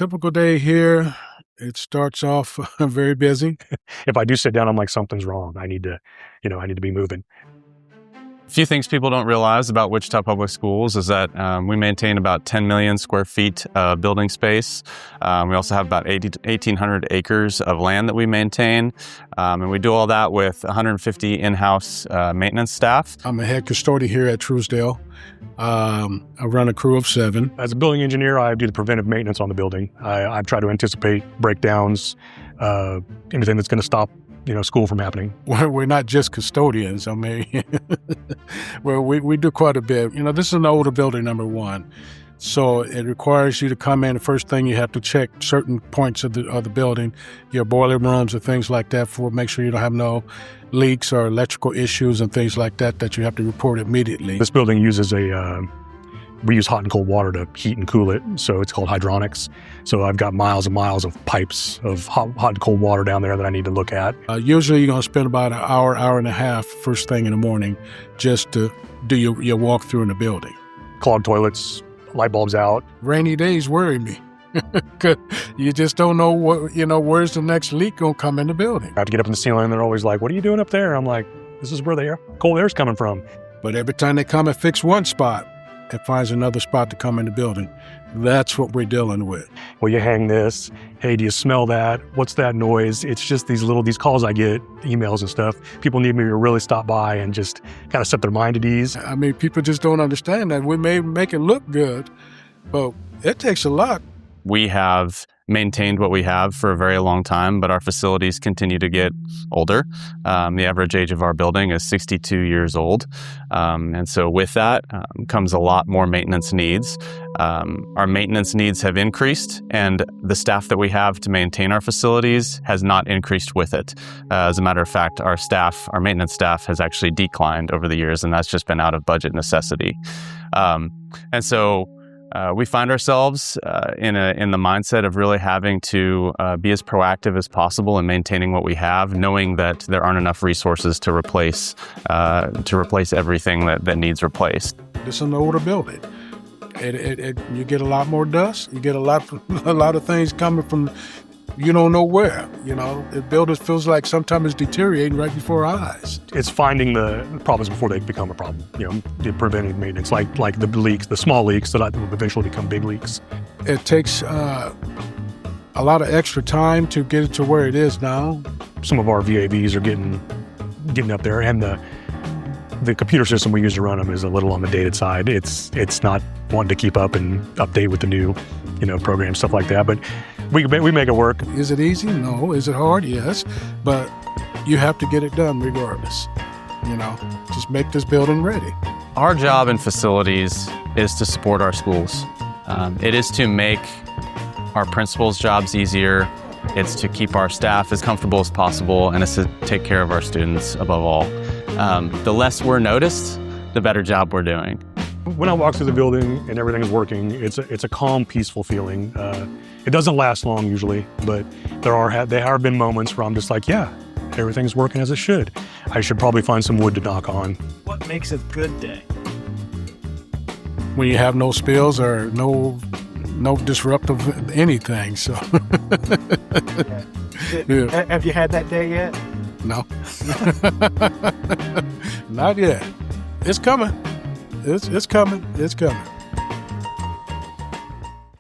Typical day here, it starts off very busy. If I do sit down, I'm like, something's wrong. I need to be moving. A few things people don't realize about Wichita Public Schools is that we maintain about 10 million square feet of building space. We also have about 1,800 acres of land that we maintain. And we do all that with 150 in-house maintenance staff. I'm a head custodian here at Truesdale. I run a crew of 7. As a building engineer, I do the preventive maintenance on the building. I try to anticipate breakdowns, anything that's going to stop school from happening. We're not just custodians. I mean, well, we do quite a bit. This is an older building, number one. So it requires you to come in. The first thing you have to check certain points of the building, your boiler rooms or things like that, make sure you don't have no leaks or electrical issues and things like that you have to report immediately. This building uses we use hot and cold water to heat and cool it, so it's called hydronics. So I've got miles and miles of pipes of hot and cold water down there that I need to look at. Usually you're going to spend about an hour and a half first thing in the morning just to do your walkthrough in the building. Clogged toilets, light bulbs out. Rainy days worry me. You just don't know where's the next leak going to come in the building. I have to get up in the ceiling and they're always like, "What are you doing up there?" I'm like, "This is where the cold air's coming from." But every time they come and fix one spot, it finds another spot to come in the building. That's what we're dealing with. Well, you hang this. Hey, do you smell that? What's that noise? It's just these calls I get, emails and stuff. People need me to really stop by and just kind of set their mind at ease. I mean, people just don't understand that. We may make it look good, but it takes a lot. We have maintained what we have for a very long time, but our facilities continue to get older. The average age of our building is 62 years old. And so with that comes a lot more maintenance needs. Our maintenance needs have increased, and the staff that we have to maintain our facilities has not increased with it. As a matter of fact, our maintenance staff has actually declined over the years, and that's just been out of budget necessity. And so we find ourselves in the mindset of really having to be as proactive as possible in maintaining what we have, knowing that there aren't enough resources to replace everything that needs replaced. This is an older building. You get a lot more dust. You get a lot of things coming from you don't know where. The building feels like sometimes it's deteriorating right before our eyes. It's finding the problems before they become a problem. The preventive maintenance, like the leaks, the small leaks that will eventually become big leaks. It takes a lot of extra time to get it to where it is now. Some of our VAVs are getting up there, and the computer system we use to run them is a little on the dated side. It's not wanting to keep up and update with the new, programs, stuff like that. But we make it work. Is it easy? No. Is it hard? Yes. But you have to get it done regardless. Just make this building ready. Our job in facilities is to support our schools. It is to make our principals' jobs easier. It's to keep our staff as comfortable as possible, and it's to take care of our students above all. The less we're noticed, the better job we're doing. When I walk through the building and everything's working, it's a calm, peaceful feeling. It doesn't last long usually, but there have been moments where I'm just like, yeah, everything's working as it should. I should probably find some wood to knock on. What makes a good day? When you have no spills or no disruptive anything. So, yeah. Have you had that day yet? No, not yet. It's coming. It's coming.